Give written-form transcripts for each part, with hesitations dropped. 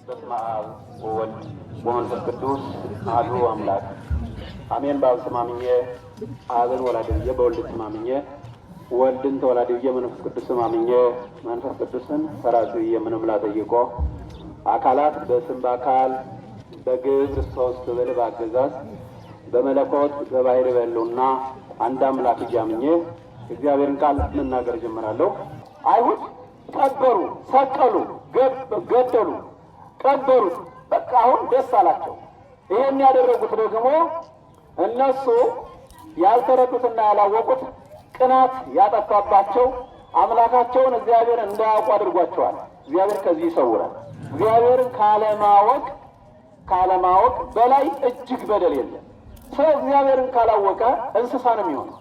በስመ አብ ወወልድ ወመንፈስ ቅዱስ አሐዱ አምላክ አሜን። በአብ ስም አምኜ አብን ወላድዬ በወልድ ስም አምኜ ወልድን ተወላድዬ መንፈስ ቅዱስ ስም አምኜ መንፈስ ቅዱስን ሰራጽዬ ምንም ላጠይቆ አካላት በስም በአካል በግብር ሶስት ብል በአገዛዝ በመለኮት በባህሪ በሕልውና አንድ አምላክ እያምኜ እግዚአብሔርን ቃል መናገር ጀምራለሁ። አይሁድ ቀበሩ፣ ሰቀሉ፣ ገደሉ፣ ቀበሩት። በቃ አሁን ደስ አላቸው። ይሄን ያደረጉት ደግሞ እነሱ ያልተረዱትና ያላወቁት ቅናት ያጠፋባቸው አምላካቸውን እግዚአብሔር እንዳያውቁ አድርጓቸዋል። እግዚአብሔር ከዚህ ይሰውራል። እግዚአብሔርን ካለማወቅ በላይ እጅግ በደል የለም። ሰው እግዚአብሔርን ካላወቀ እንስሳ ነው የሚሆነው፣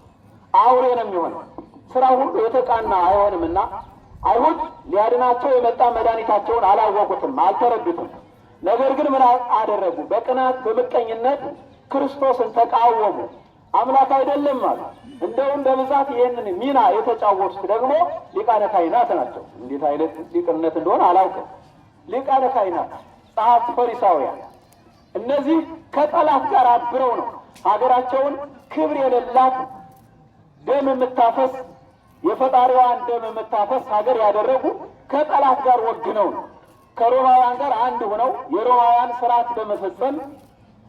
አውሬ ነው የሚሆነው። ስራ ሁሉ የተቃና አይሆንምና አይሁድ ሊያድናቸው የመጣ መድኃኒታቸውን አላወቁትም፣ አልተረዱትም። ነገር ግን ምን አደረጉ? በቅናት በምቀኝነት ክርስቶስን ተቃወሙ። አምላክ አይደለም አሉ። እንደውም በብዛት ይህንን ሚና የተጫወቱት ደግሞ ሊቃነ ካህናት ናቸው። እንዴት አይነት ሊቅነት እንደሆነ አላውቅም። ሊቃነ ካህናት፣ ጸሐፍት፣ ፈሪሳውያን እነዚህ ከጠላት ጋር አብረው ነው ሀገራቸውን ክብር የሌላት ደም የምታፈስ የፈጣሪዋን ደም የምታፈስ ሀገር ያደረጉ ከጠላት ጋር ወግነው ነው። ከሮማውያን ጋር አንድ ሆነው የሮማውያን ስርዓት በመፈጸም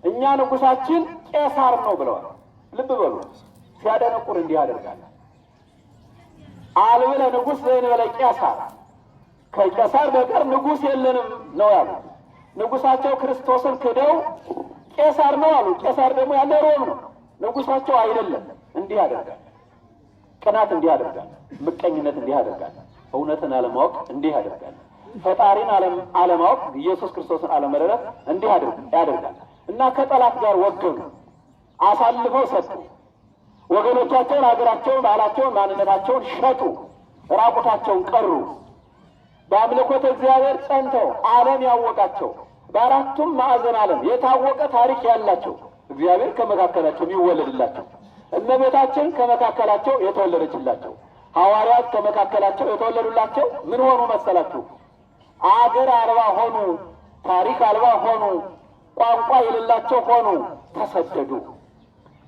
እኛ ንጉሳችን ቄሳር ነው ብለዋል። ልብ በሉ፣ ሲያደነቁር እንዲህ ያደርጋል። አልብለ ንጉሥ ዘእንበለ ቄሳር፣ ከቄሳር በቀር ንጉሥ የለንም ነው ያሉት። ንጉሳቸው ክርስቶስን ክደው ቄሳር ነው አሉ። ቄሳር ደግሞ ያለ ሮም ነው፣ ንጉሳቸው አይደለም። እንዲህ ያደርጋል። ቅናት እንዲህ ያደርጋል። ምቀኝነት እንዲህ ያደርጋል። እውነትን አለማወቅ እንዲህ ያደርጋል። ፈጣሪን አለማወቅ፣ ኢየሱስ ክርስቶስን አለመረዳት እንዲህ ያደርጋል። እና ከጠላት ጋር ወገኑ፣ አሳልፈው ሰጡ። ወገኖቻቸውን፣ ሀገራቸውን፣ ባህላቸውን፣ ማንነታቸውን ሸጡ። ራቁታቸውን ቀሩ። በአምልኮተ እግዚአብሔር ጸንተው ዓለም ያወቃቸው በአራቱም ማዕዘን ዓለም የታወቀ ታሪክ ያላቸው እግዚአብሔር ከመካከላቸው የሚወለድላቸው፣ እመቤታችን ከመካከላቸው የተወለደችላቸው፣ ሐዋርያት ከመካከላቸው የተወለዱላቸው ምን ሆኑ መሰላችሁ? አገር አልባ ሆኑ፣ ታሪክ አልባ ሆኑ፣ ቋንቋ የሌላቸው ሆኑ፣ ተሰደዱ።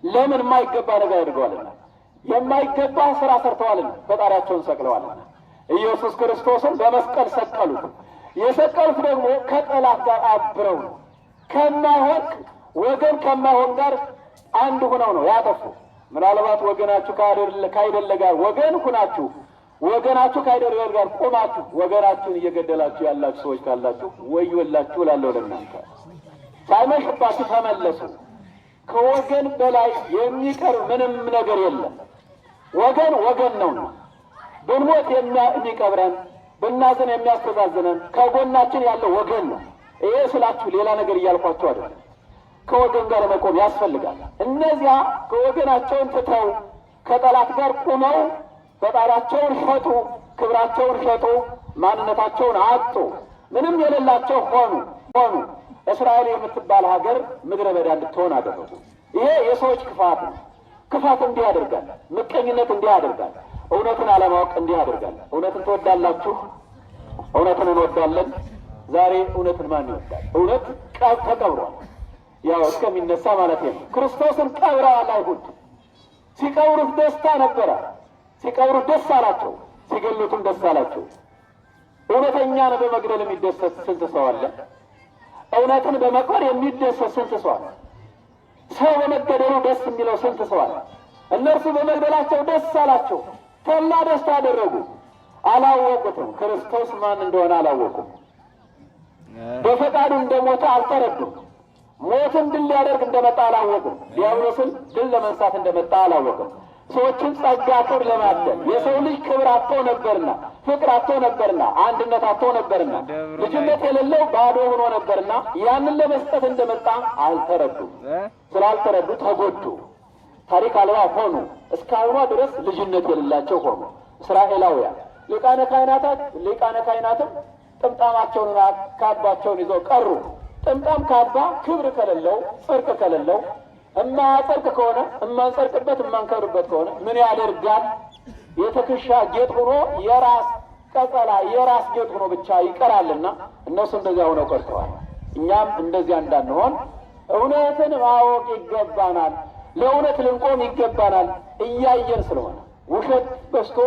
ለምን? የማይገባ ነገር አድርገዋልና፣ የማይገባ ስራ ሰርተዋልና፣ ፈጣሪያቸውን ሰቅለዋልና። ኢየሱስ ክርስቶስን በመስቀል ሰቀሉት። የሰቀሉት ደግሞ ከጠላት ጋር አብረው ነው። ከማይሆን ጋር አንድ ሁነው ነው ያጠፉ። ምናልባት ወገናችሁ ካይደለ ጋር ወገን ሁናችሁ፣ ወገናችሁ ካይደለ ጋር ቆማችሁ ወገናችሁን እየገደላችሁ ያላችሁ ሰዎች ካላችሁ ወዮላችሁ እላለሁ ለእናንተ። ሳይመሽባችሁ ተመለሱ። ከወገን በላይ የሚቀር ምንም ነገር የለም። ወገን ነውና ብንሞት የሚቀብረን፣ ብናዘን የሚያስተዛዝነን ከጎናችን ያለው ወገን ነው። ይሄ ስላችሁ ሌላ ነገር እያልኳቸው አይደለም። ከወገን ጋር መቆም ያስፈልጋል። እነዚያ ከወገናቸውን ትተው ከጠላት ጋር ቁመው ፈጣሪያቸውን ሸጡ፣ ክብራቸውን ሸጡ፣ ማንነታቸውን አጡ፣ ምንም የሌላቸው ሆኑ። እስራኤል የምትባል ሀገር ምድረ በዳ እንድትሆን አደረጉ። ይሄ የሰዎች ክፋት ነው። ክፋት እንዲህ ያደርጋል። ምቀኝነት እንዲህ ያደርጋል። እውነትን አለማወቅ እንዲህ ያደርጋል። እውነትን ትወዳላችሁ? እውነትን እንወዳለን። ዛሬ እውነትን ማን ይወዳል? እውነት ተቀብሯል። ያው እስከሚነሳ ማለት ነው። ክርስቶስን ቀብረዋል አይሁድ። ሲቀብሩት ደስታ ነበረ። ሲቀብሩት ደስ አላቸው፣ ሲገሉትም ደስ አላቸው። እውነተኛን በመግደል የሚደሰት ስንት ሰው አለ? እውነትን በመቅበር የሚደሰት ስንት ሰው አለ? ሰው በመገደሉ ደስ የሚለው ስንት ሰው አለ? እነርሱ በመግደላቸው ደስ አላቸው፣ ተላ ደስታ አደረጉ። አላወቁትም። ክርስቶስ ማን እንደሆነ አላወቁም። በፈቃዱ እንደሞተ አልተረዱም። ሞትን ድል ሊያደርግ እንደመጣ አላወቁም። ዲያብሎስን ድል ለመንሳት እንደመጣ አላወቁም። ሰዎችን ጸጋ ክብር ለማደል የሰው ልጅ ክብር አጥቶ ነበርና፣ ፍቅር አጥቶ ነበርና፣ አንድነት አጥቶ ነበርና፣ ልጅነት የሌለው ባዶ ሆኖ ነበርና ያንን ለመስጠት እንደመጣ አልተረዱም። ስላልተረዱ ተጎዱ። ታሪክ አልባ ሆኑ። እስካሁኗ ድረስ ልጅነት የሌላቸው ሆኑ። እስራኤላውያን ሊቃነ ካህናትም ጥምጣማቸውንና ካባቸውን ይዘው ቀሩ። ጥምጣም ካባ ክብር ከሌለው፣ ጽድቅ ከሌለው፣ እማያጸድቅ ከሆነ፣ እማንጸድቅበት፣ እማንከብርበት ከሆነ ምን ያደርጋል? የትከሻ ጌጥ ሆኖ የራስ ቀጸላ የራስ ጌጥ ሆኖ ብቻ ይቀራልና እነሱ እንደዚያ ሆነው ቀርተዋል። እኛም እንደዚያ እንዳንሆን እውነትን ማወቅ ይገባናል። ለእውነት ልንቆም ይገባናል። እያየን ስለሆነ ውሸት በዝቶ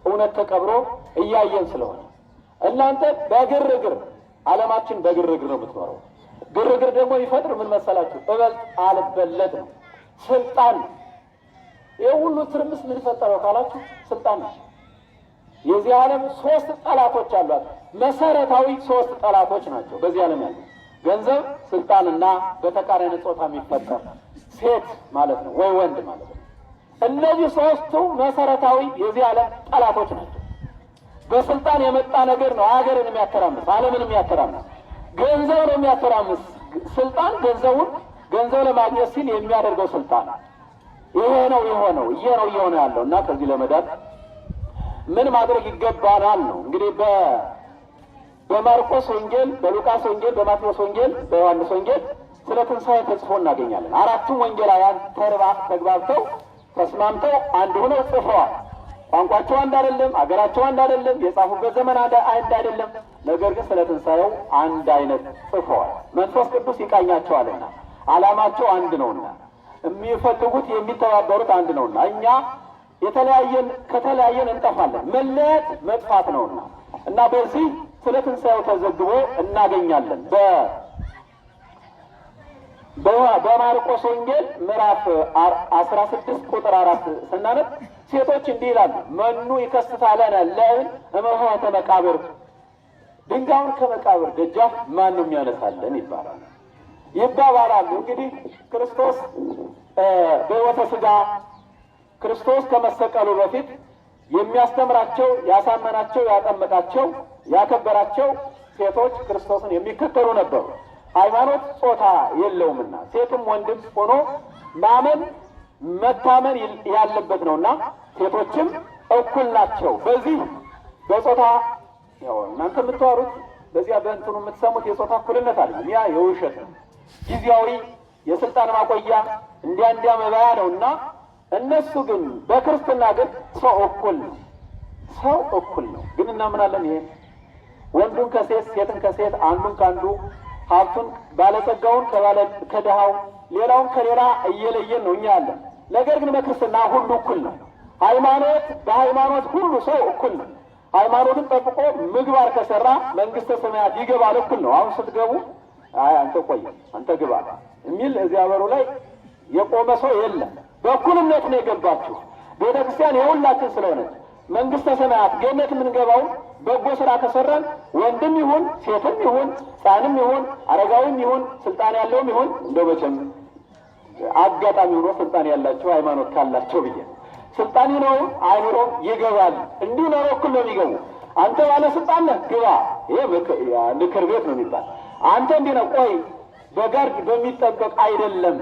እውነት ተቀብሮ እያየን ስለሆነ እናንተ በግርግር ዓለማችን በግርግር ነው የምትኖረው። ግርግር ደግሞ ይፈጥር ምን መሰላችሁ? እበልጥ አልበለጥ ነው፣ ስልጣን። ይህ ሁሉ ትርምስ ምን ፈጠረው ካላችሁ ስልጣን ነው። የዚህ ዓለም 3 ጠላቶች አሏት። መሰረታዊ 3 ጠላቶች ናቸው በዚህ ዓለም ያሉ ገንዘብ፣ ስልጣንና በተቃራኒ ጾታ የሚፈጠር ሴት ማለት ነው ወይ ወንድ ማለት ነው። እነዚህ 3ቱ መሰረታዊ የዚህ ዓለም ጠላቶች ናቸው። በስልጣን የመጣ ነገር ነው ሀገርን የሚያተራምስ፣ ዓለምን የሚያተራምስ። ገንዘብ ነው የሚያተራምስ። ስልጣን ገንዘብ ለማግኘት ሲል የሚያደርገው ስልጣን ይሄ ነው የሆነው፣ ይሄ ነው እየሆነ ያለው እና ከዚህ ለመዳን ምን ማድረግ ይገባናል ነው እንግዲህ በማርቆስ ወንጌል፣ በሉቃስ ወንጌል፣ በማቴዎስ ወንጌል፣ በዮሐንስ ወንጌል ስለ ትንሣኤ ተጽፎ እናገኛለን። 4ቱም ወንጌላውያን ተግባብተው ተስማምተው አንድ ሆነው ጽፈዋል። ቋንቋቸው አንድ አይደለም፣ አገራቸው አንድ አይደለም፣ የጻፉበት ዘመን አንድ አይደለም። ነገር ግን ስለ ትንሣኤው አንድ አይነት ጽፈዋል። መንፈስ ቅዱስ ይቃኛቸዋልና ዓላማቸው አንድ ነውና የሚፈልጉት የሚተባበሩት አንድ ነውና እኛ ከተለያየን እንጠፋለን። መለያየት መጥፋት ነውና እና በዚህ ስለ ትንሣኤው ተዘግቦ እናገኛለን። በማርቆስ ወንጌል ምዕራፍ 16 ቁጥር 4 ስናነብ ሴቶች እንዲህ ይላሉ፣ መኑ ይከስታለነ ለእብን እምኆኅተ መቃብር፣ ድንጋዩን ከመቃብር ደጃፍ ማንም ያነሳለን ይባባላሉ። እንግዲህ ክርስቶስ በሕይወተ ሥጋ ክርስቶስ ከመሰቀሉ በፊት የሚያስተምራቸው፣ ያሳመናቸው፣ ያጠመቃቸው፣ ያከበራቸው ሴቶች ክርስቶስን የሚከተሉ ነበሩ። ሃይማኖት ጾታ የለውምና ሴትም ወንድም ሆኖ ማመን መታመን ያለበት ነውና ሴቶችም እኩል ናቸው። በዚህ በጾታ ያው እናንተ የምታወሩት በዚያ በእንትኑ የምትሰሙት የጾታ እኩልነት አለ። ያ የውሸት ነው፣ ጊዜያዊ የስልጣን ማቆያ እንዲያ መባያ ነውና እነሱ ግን በክርስትና ግን ሰው እኩል ነው። ግን እናምናለን ይሄ ወንዱን ከሴት ሴትን ከሴት አንዱን ከአንዱ ሀብቱን ባለጸጋውን ከድሃው ሌላውን ከሌላ እየለየን ነው እኛ ያለን። ነገር ግን በክርስትና ሁሉ እኩል ነው። በሃይማኖት ሁሉ ሰው እኩል ነው። ሃይማኖትን ጠብቆ ምግባር ከሰራ መንግስተ ሰማያት ይገባል፣ እኩል ነው። አሁን ስትገቡ አንተ ቆይ አንተ ግባ የሚል እዚያ በሩ ላይ የቆመ ሰው የለም። በእኩልነት ነው የገባችሁ። ቤተ ክርስቲያን የሁላችን ስለሆነች መንግስተ ሰማያት ገነት የምንገባው በጎ ስራ ከሰራን ወንድም ይሁን ሴትም ይሁን ሕፃንም ይሁን አረጋዊም ይሁን ስልጣን ያለውም ይሁን እንደው መቼም አጋጣሚ ሆኖ ስልጣን ያላቸው ሃይማኖት ካላቸው ብዬ ስልጣን ነው አይኖሮ ይገባል። እንዲሁ ነው እኩል ነው የሚገቡ። አንተ ባለስልጣን ነህ ግባ፣ ይሄ ምክር ቤት ነው የሚባል። አንተ እንዲህ ነው ቆይ በጋርድ በሚጠበቅ አይደለም።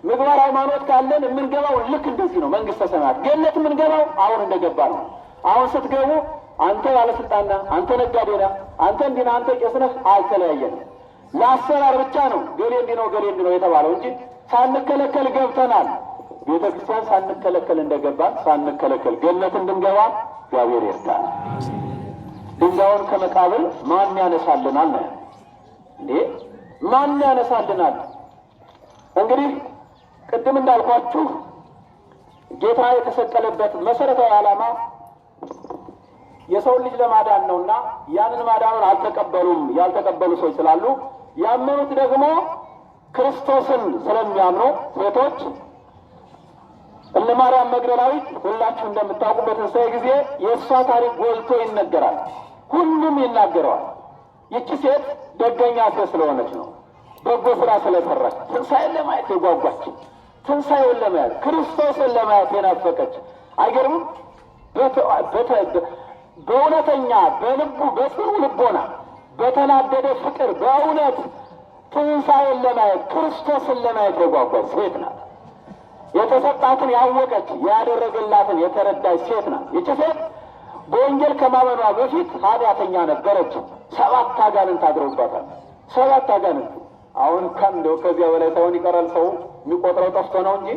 ምግባር ሃይማኖት ካለን የምንገባው ልክ እንደዚህ ነው። መንግስተ ሰማያት ገነት የምንገባው አሁን እንደገባ ነው። አሁን ስትገቡ አንተ ባለስልጣን ነህ፣ አንተ ነጋዴ ነህ፣ አንተ እንዲህ ነህ፣ አንተ ቄስ ነህ፣ አልተለያየንም። ለአሰራር ብቻ ነው ገሌ እንዲህ ነው ገሌ እንዲህ ነው የተባለው እንጂ ሳንከለከል ገብተናል። ቤተ ክርስቲያን ሳንከለከል እንደገባን ሳንከለከል ገነት እንድንገባ እግዚአብሔር ይርዳል። ድንጋዩን ከመቃብር ማን ያነሳልናል ነው እንዴ? ማን ያነሳልናል? እንግዲህ ቅድም እንዳልኳችሁ ጌታ የተሰቀለበት መሰረታዊ ዓላማ የሰው ልጅ ለማዳን ነውና ያንን ማዳኑን አልተቀበሉም። ያልተቀበሉ ሰዎች ስላሉ ያመኑት ደግሞ ክርስቶስን ስለሚያምኑ ሴቶች እነ ማርያም መግደላዊት ሁላችሁ እንደምታውቁ በትንሣኤ ጊዜ የእሷ ታሪክ ጎልቶ ይነገራል። ሁሉም ይናገረዋል። ይቺ ሴት ደገኛ ሴት ስለሆነች ነው። በጎ ስራ ስለሰራች ትንሣኤን ለማየት የጓጓች፣ ትንሣኤውን ለማየት ክርስቶስን ለማየት የናፈቀች። አይገርምም? በእውነተኛ በልቡ በጽኑ ልቦና በተናደደ ፍቅር በእውነት ትንሣኤን ለማየት ክርስቶስን ለማየት የጓጓች ሴት ናት። የተሰጣትን ያወቀች ያደረገላትን የተረዳች ሴት ናት። ይቺ ሴት በወንጌል ከማመኗ በፊት ኃጢአተኛ ነበረች። 7 አጋንንት አድረውባታል። 7 አጋንንት። አሁን እንደው ከዚያ በላይ ሳይሆን ይቀራል። ሰው የሚቆጥረው ጠፍቶ ነው እንጂ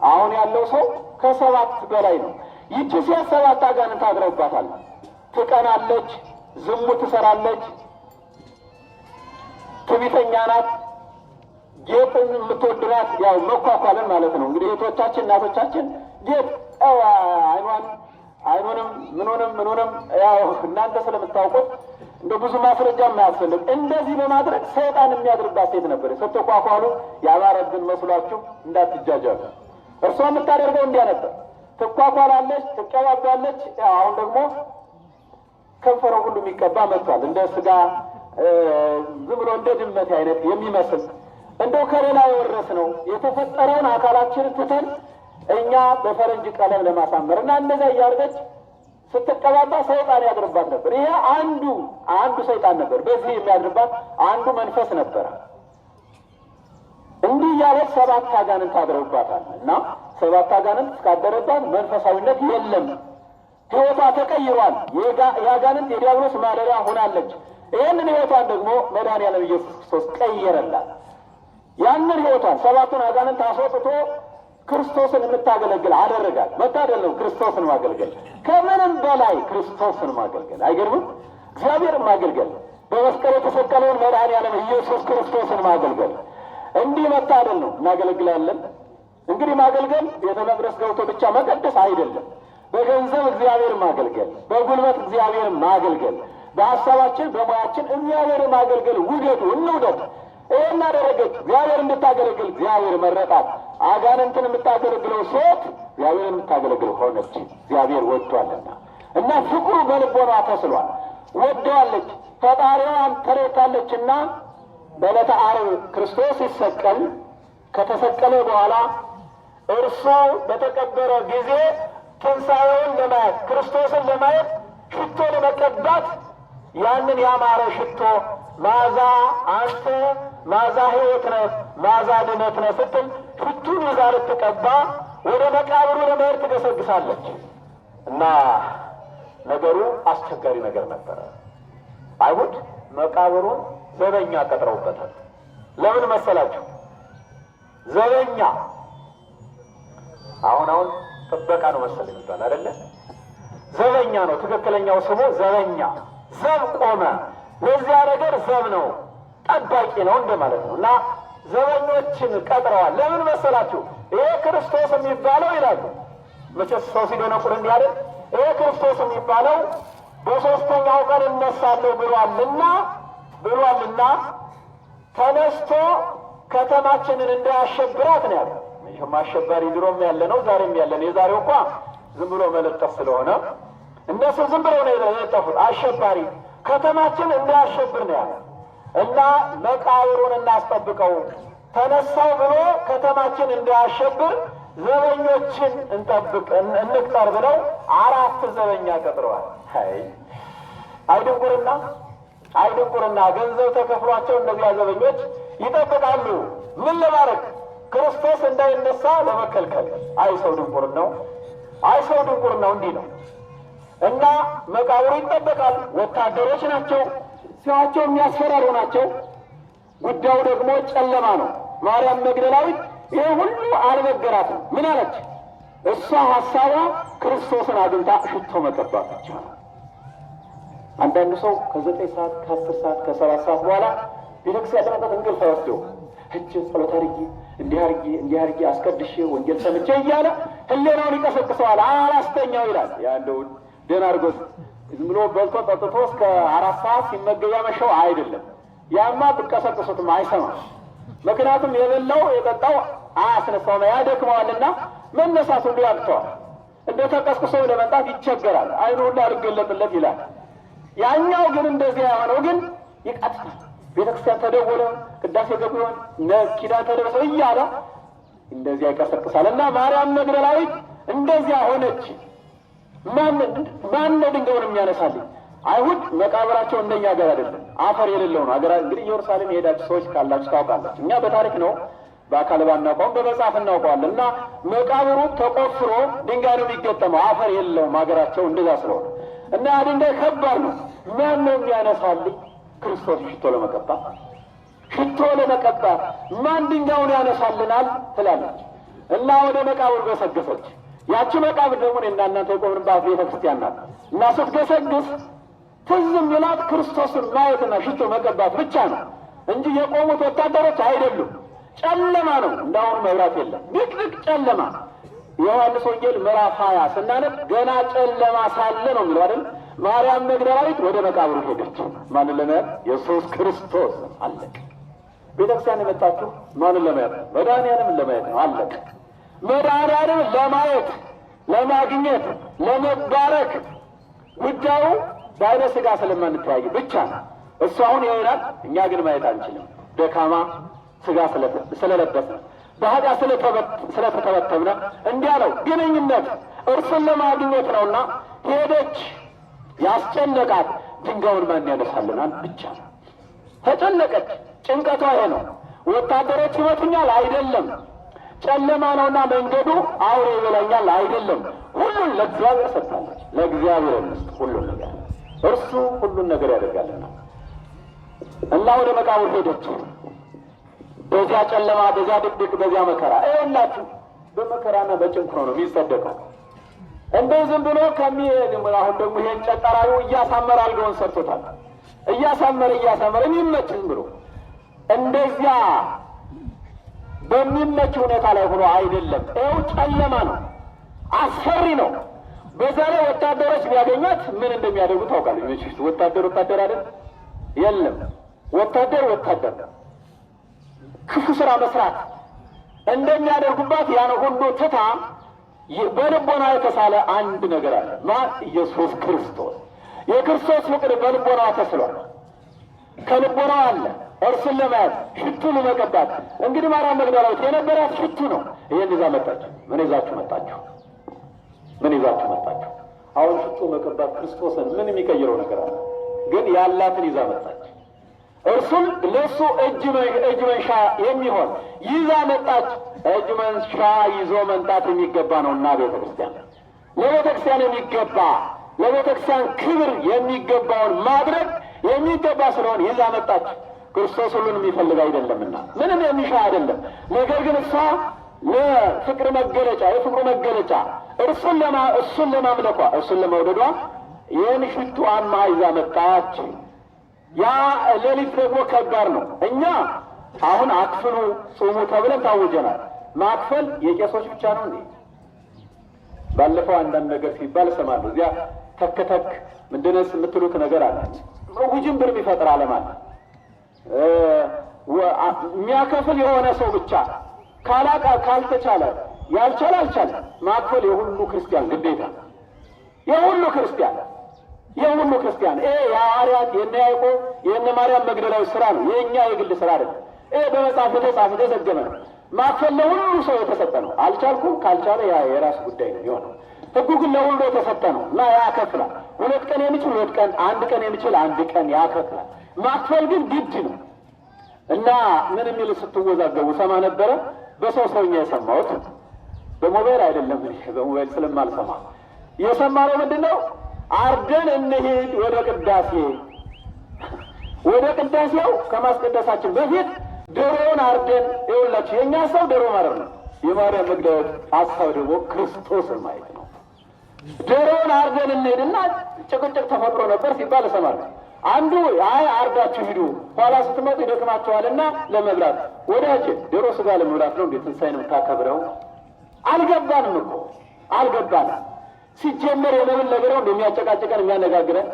አሁን ያለው ሰው ከ7 በላይ ነው። ይቺ ሴት 7 አጋንንት አድረውባታል። ትቀናለች፣ ዝሙት ትሰራለች፣ ትዕቢተኛ ናት፣ ጌጥን የምትወድ ናት። ያው መኳኳልን ማለት ነው። እንግዲህ እህቶቻችን እናቶቻችን ጌጥ አይኑንም ምኑንም ያው እናንተ ስለምታውቁት እንደ ብዙ ማስረጃ የማያስፈልግ እንደዚህ በማድረግ ሰይጣን የሚያድርባት ሴት ነበር። ስትኳኳሉ ያማረብን መስሏችሁ እንዳትጃጃሉ። እርሷ የምታደርገው እንዲያ ነበር። ትኳኳላለች፣ ትቀባባለች። አሁን ደግሞ ከንፈሯ ሁሉ የሚቀባ መጥቷል። እንደ ስጋ ዝም ብሎ እንደ ድመት አይነት የሚመስል እንደው ከሌላ የወረስ ነው የተፈጠረውን አካላችንን ትተን እኛ በፈረንጅ ቀለም ለማሳመር እና እንደዛ እያደረገች ስትቀባባ ሰይጣን ያድርባት ነበር። ይሄ አንዱ ሰይጣን ነበር። በዚህ የሚያድርባት አንዱ መንፈስ ነበረ። እንዲህ እያለች 7 አጋንንት አድረውባታል እና 7 አጋንንት እስካደረባት መንፈሳዊነት የለም። ሕይወቷ ተቀይሯል። የአጋንንት የዲያብሎስ ማደሪያ ሆናለች። ይህንን ሕይወቷን ደግሞ መድኃኒዓለም ኢየሱስ ክርስቶስ ቀየረላት። ያንን ሕይወቷን 7ቱን አጋንንት አስወጥቶ ክርስቶስን የምታገለግል አደረጋል። መታደል ነው ክርስቶስን ማገልገል። ከምንም በላይ ክርስቶስን ማገልገል አይገርምም? እግዚአብሔርን ማገልገል፣ በመስቀል የተሰቀለውን መድኃኒዓለም ኢየሱስ ክርስቶስን ማገልገል እንዲህ መታደል ነው። እናገለግላለን። እንግዲህ ማገልገል ቤተ መቅደስ ገብቶ ብቻ መቀደስ አይደለም። በገንዘብ እግዚአብሔር ማገልገል፣ በጉልበት እግዚአብሔር ማገልገል፣ በሀሳባችን በሙያችን እግዚአብሔር ማገልገል ውደዱ፣ እንውደድ። ይህን አደረገች። እግዚአብሔር እንድታገለግል እግዚአብሔር መረጣት። አጋንንትን የምታገለግለው ሴት እግዚአብሔር የምታገለግል ሆነች። እግዚአብሔር ወዷልና እና ፍቅሩ በልቦኗ ተስሏል። ወደዋለች፣ ፈጣሪዋን ተረድታለችና በዕለተ ዓርብ ክርስቶስ ሲሰቀል ከተሰቀለ በኋላ እርሱ በተቀበረ ጊዜ ትንሣኤውን ለማየት ክርስቶስን ለማየት ሽቶ ለመቀባት ያንን ያማረ ሽቶ ማዛ አንተ ማዛ ሕይወት ነህ፣ ማዛ ድነት ነህ ስትል ሽቱን ይዛ ልትቀባ ወደ መቃብሩ ለመሄድ ትገሰግሳለች እና ነገሩ አስቸጋሪ ነገር ነበረ። አይሁድ መቃብሩን ዘበኛ ቀጥረውበታል። ለምን መሰላችሁ? ዘበኛ አሁን ጥበቃ ነው መሰለኝ ይባል አይደለ? ዘበኛ ነው ትክክለኛው ስሙ ዘበኛ። ዘብ ቆመ። ለዚያ ነገር ዘብ ነው፣ ጠባቂ ነው እንደማለት ነው። እና ዘበኞችን ቀጥረዋል። ለምን መሰላችሁ? ይሄ ክርስቶስ የሚባለው ይላሉ። መቼስ ሰው ሲደነቁር እንዲህ አይደል? ይሄ ክርስቶስ የሚባለው በሦስተኛው ቀን እነሳለሁ ብሏልና ተነስቶ ከተማችንን እንዳያሸብራት ነው ያለው። ይህም አሸባሪ ድሮም ያለ ነው፣ ዛሬም ያለ ነው። የዛሬው እንኳ ዝም ብሎ መለጠፍ ስለሆነ እነሱ ዝም ብለው ነው የለጠፉት። አሸባሪ ከተማችን እንዳያሸብር ነው ያለ እና መቃብሩን እናስጠብቀው ተነሳው ብሎ ከተማችን እንዳያሸብር ዘበኞችን እንቅጠር ብለው 4 ዘበኛ ቀጥረዋል። አይድንቁርና ገንዘብ ተከፍሏቸው እነዚያ ዘበኞች ይጠብቃሉ። ምን ለማድረግ? ክርስቶስ እንዳይነሳ ለመከልከል። ሰው ድንቁርናው እንዲህ ነው እና መቃብሩ ይጠበቃል። ወታደሮች ናቸው፣ ሲዋቸው የሚያስፈራሩ ናቸው። ጉዳዩ ደግሞ ጨለማ ነው። ማርያም መግደላዊት ይህ ሁሉ አልበገራትም። ምን አለች? እሷ ሀሳቧ ክርስቶስን አግኝታ ሽቶ መቀባት ብቻ ነው። አንዳንዱ ሰው ከ9 ሰዓት ከ10 ሰዓት ከ7 ሰዓት በኋላ ቤተክርስቲያን ለመጣት እንቅልፍ አይወስደው። ጸሎት እንዲህ አድርጌ አስቀድሼ ወንጌል ሰምቼ እያለ ህሌናውን ይቀሰቅሰዋል። አላስተኛው ይላል። ያንደው ደህና አድርጎት ዝም ብሎ በልቶ ጠጥቶ እስከ 4 ሰዓት ሲመገብ ያመሸው አይደለም። ያማ ብትቀሰቅሱትም አይሰማም። ምክንያቱም የበላው የጠጣው አያስነሳውም፣ ያደክመዋልና መነሳት ሁሉ ያቅተዋል። እንደ ተቀስቅሶ ለመምጣት ይቸገራል። አይኑ ሁሉ አልገለጥለት ይላል። ያኛው ግን እንደዚያ የሆነው ግን ይቀጥላል። ቤተክርስቲያን ተደወለ፣ ቅዳሴ ገቡ ይሆን ኪዳን ተደረሰ እያለ እንደዚያ ይቀሰቅሳል። እና ማርያም መግደላዊት እንደዚያ ሆነች። ማን ነው ድንጋዩን የሚያነሳልኝ? አይሁድ መቃብራቸው እንደኛ ሀገር አይደለም፣ አፈር የሌለው ነው። ሀገራ እንግዲህ ኢየሩሳሌም የሄዳችሁ ሰዎች ካላችሁ ታውቃላችሁ። እኛ በታሪክ ነው በአካል ባናውቀውም በመጽሐፍ እናውቀዋለን። እና መቃብሩ ተቆፍሮ ድንጋይ ነው የሚገጠመው፣ አፈር የለውም ሀገራቸው እንደዛ ስለሆነ እና ድንጋይ ከባድ ነው። ማን ነው የሚያነሳልኝ? ክርስቶስ ሽቶ ለመቀባት ማን ድንጋዩን ያነሳልናል ትላለች። እና ወደ መቃብር ገሰገሰች። ያቺ መቃብር ደግሞ እኔና እናንተ የቆምንባት ቤተክርስቲያን ናት እና ስትገሰግስ ትዝ የሚላት ክርስቶስን ማየትና ሽቶ መቀባት ብቻ ነው እንጂ የቆሙት ወታደሮች አይደሉም። ጨለማ ነው። እንዳሁኑ መብራት የለም። ድቅድቅ ጨለማ። የዮሐንስ ወንጌል ምዕራፍ 20 ስናነብ ገና ጨለማ ሳለ ነው የሚለው አይደል? ማርያም መግደላዊት ወደ መቃብሩ ሄደች። ማንን ለማየት? ኢየሱስ ክርስቶስ። አለቀ። ቤተክርስቲያን የመጣችሁ ማንን ለማየት? መድኃኒዓለምን ለማየት ነው። አለቀ። መድኃኒዓለምን ለማየት፣ ለማግኘት፣ ለመባረክ ጉዳዩ በዓይነ ሥጋ ስለማንተያይ ብቻ ነው። እሱ አሁን ይሆናል፣ እኛ ግን ማየት አንችልም። ደካማ ሥጋ ስለለበስን በኃጢአት ስለተተበተብነ እንዲያ ነው። ግንኙነት እርሱን ለማግኘት ነውና ሄደች። ያስጨነቃት ድንጋዩን ማን ያነሳልናል ብቻ ነው። ተጨነቀች። ጭንቀቷ ይሄ ነው። ወታደሮች ይመቱኛል አይደለም፣ ጨለማ ነውና መንገዱ አውሬ ይበላኛል አይደለም። ሁሉን ለእግዚአብሔር ሰጥታለች። ለእግዚአብሔር እንስጥ ሁሉን ነገር፣ እርሱ ሁሉን ነገር ያደርጋልና እና ወደ መቃብር ሄደች። በዚያ ጨለማ፣ በዚያ ድቅድቅ፣ በዚያ መከራ ይኸውላችሁ፣ በመከራና በጭንቅ ነው የሚጸደቀው። እንደው ዝም ብሎ አሁን ደግሞ ይሄን ጨጠራዩ እያሳመረ አልገውን ሰርቶታል። እያሳመረ የሚመች ዝም ብሎ እንደዚያ በሚመች ሁኔታ ላይ ሆኖ አይደለም። ይኸው ጨለማ ነው፣ አስፈሪ ነው። በዛ ላይ ወታደሮች ቢያገኟት ምን እንደሚያደርጉ ታውቃለች። ወታደር አይደል? የለም ወታደር ክፉ ስራ መስራት እንደሚያደርጉባት ያን ሁሉ ትታ በልቦና የተሳለ አንድ ነገር አለ። ኢየሱስ ክርስቶስ። የክርስቶስ ፍቅር በልቦና ተስሏል። ከልቦናው አለ እርሱን ለማየት ሽቱ ለመቀባት። እንግዲህ ማርያም መግደላዊት የነበራት ሽቱ ነው። ይሄን ይዛ መጣች። ምን ይዛችሁ መጣችሁ? አሁን ሽቱ መቀባት ክርስቶስን ምን የሚቀይረው ነገር አለ? ግን ያላትን ይዛ መጣች። እርሱም ለእሱ እጅ መንሻ የሚሆን ይዛ መጣች። እጅ መንሻ ይዞ መንጣት የሚገባ ነውና ቤተክርስቲያን ለቤተክርስቲያን የሚገባ ለቤተክርስቲያን ክብር የሚገባውን ማድረግ የሚገባ ስለሆነ ይዛ መጣች። ክርስቶስ ሁሉን የሚፈልግ አይደለምና ምንም የሚሻ አይደለም። ነገር ግን እሷ ለፍቅር መገለጫ፣ የፍቅሩ መገለጫ እርሱን ለማምለኳ፣ እርሱን ለመውደዷ ይህን ሽቱዋን ይዛ መጣች። ያ ሌሊት ደግሞ ከባድ ነው። እኛ አሁን አክፍሉ ጾሙ ተብለን ታውጀናል። ማክፈል የቄሶች ብቻ ነው እንዴ? ባለፈው አንዳንድ ነገር ሲባል እሰማለሁ። እዚያ ተከተክ ምንድነስ የምትሉት ነገር አለ። ውጅንብር የሚፈጥር ዓለም አለ። የሚያከፍል የሆነ ሰው ብቻ ካልተቻለ ያልቻለ አልቻለ። ማክፈል የሁሉ ክርስቲያን ግዴታ፣ የሁሉ ክርስቲያን የሐዋርያት የነ ያዕቆብ የነ ማርያም መግደላዊ ስራ ነው። የእኛ የግል ስራ አይደለም። በመጽሐፍ የተዘገመ ነው። ማክፈል ለሁሉ ሰው የተሰጠ ነው። አልቻልኩም ካልቻለ ያ የራስ ጉዳይ ነው የሆነው። ሕጉ ግን ለሁሉ የተሰጠ ነው እና ያከፍላል። 2 ቀን የሚችል 2 ቀን፣ 1 ቀን የሚችል 1 ቀን ያከፍላል። ማክፈል ግን ግድ ነው እና ምን የሚል ስትወዛገቡ ሰማ ነበረ። በሰውኛ የሰማሁት በሞባይል አይደለም። በሞባይል ስለማልሰማ የሰማነው ምንድነው? አርደን እንሂድ ወደ ቅዳሴ። ወደ ቅዳሴው ከማስቀደሳችን በፊት ዶሮውን አርደን ይኸውላችሁ፣ የእኛ ሰው ዶሮ ማረር ነው። የማርያም መግደላዊት ሀሳብ ደግሞ ክርስቶስን ማየት ነው። ዶሮውን አርደን እንሂድና ጭቅጭቅ ተፈጥሮ ነበር ሲባል እሰማለሁ። አንዱ አርዳችሁ ሂዱ፣ ኋላ ስትመጡ ይደክማቸዋልና ለመብላት። ወዳጅ ዶሮ ስጋ ለመብላት ነው እንዴ ትንሣኤን የምታከብረው? አልገባንም እኮ አልገባንም። ሲጀመር የለምን ነገር ነው እንደሚያጨቃጨቀን የሚያነጋግረን።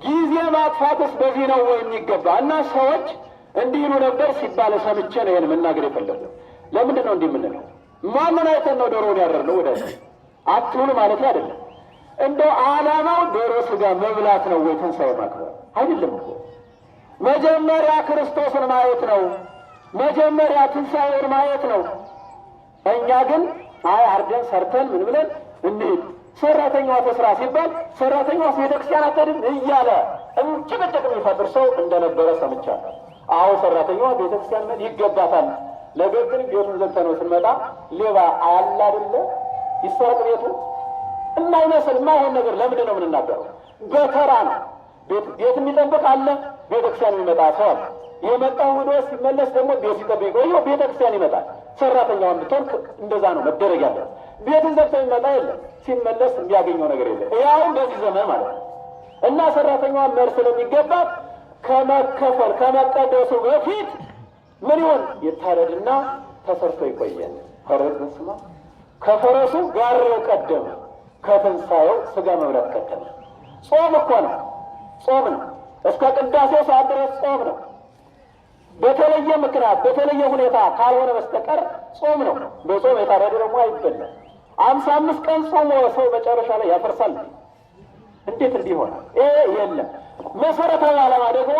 ጊዜ ማጥፋትስ በዚህ ነው ወይ የሚገባ? እና ሰዎች እንዲህ ይሉ ነበር ሲባል ሰምቼ ነው ይሄን መናገር የፈለጉት። ለምንድን ነው እንዲህ የምንለው? ማንን አይተን ነው ዶሮውን ያረድነው? ወዳጅ አትሁኑ ማለት አይደለም። እንደው ዓላማው ዶሮ ስጋ መብላት ነው ወይ ትንሣኤ ማክበር አይደለም እኮ። መጀመሪያ ክርስቶስን ማየት ነው። መጀመሪያ ትንሣኤውን ማየት ነው። እኛ ግን አርደን ሰርተን ምን ብለን እንሂድ፣ ሰራተኛዋ ተስራ ሲባል ሰራተኛዋ ቤተክርስቲያን አትሄድም እያለ ጭቅጭቅ የሚፈጥር ሰው እንደነበረ ሰምቻለሁ። አዎ ሰራተኛዋ ቤተክርስቲያን መሄድ ይገባታል። ነገር ግን ቤቱን ዘግተነው ስንመጣ ሌባ አያለ አይደለ ይሰረቅ ቤቱ የማይመስል የማይሆን ነገር ለምንድን ነው የምንናገረው? በተራ ነው። ቤት የሚጠብቅ አለ፣ ቤተክርስቲያን የሚመጣ ሰው አለ። የመጣው ሄዶ ሲመለስ ደግሞ ቤት ሲጠብቅ ቆየው ቤተክርስቲያን ይመጣል። ሰራተኛውን ብትሆን እንደዛ ነው መደረግ ያለው። ቤትን ዘግቶ ይመጣ የለም ሲመለስ የሚያገኘው ነገር የለም። ያው በዚህ ዘመን ማለት ነው። እና ሰራተኛዋን መር ስለሚገባት ከመከፈል ከመቀደሱ በፊት ምን ይሆን ይታረድና ተሰርቶ ይቆያል። ፈረስማ ከፈረሱ ጋሬው ቀደመ፣ ከትንሣኤው ስጋ መብላት ቀደመ። ጾም እኮ ነው፣ ጾም ነው። እስከ ቅዳሴው ሰዓት ድረስ ጾም ነው። በተለየ ምክንያት በተለየ ሁኔታ ካልሆነ በስተቀር ጾም ነው። በጾም የታረደ ደግሞ አይበላም። 55 ቀን ጾሞ ሰው መጨረሻ ላይ ያፈርሳል። እንዴት እንዲሆናል? የለም። መሰረታዊ ዓላማ ደግሞ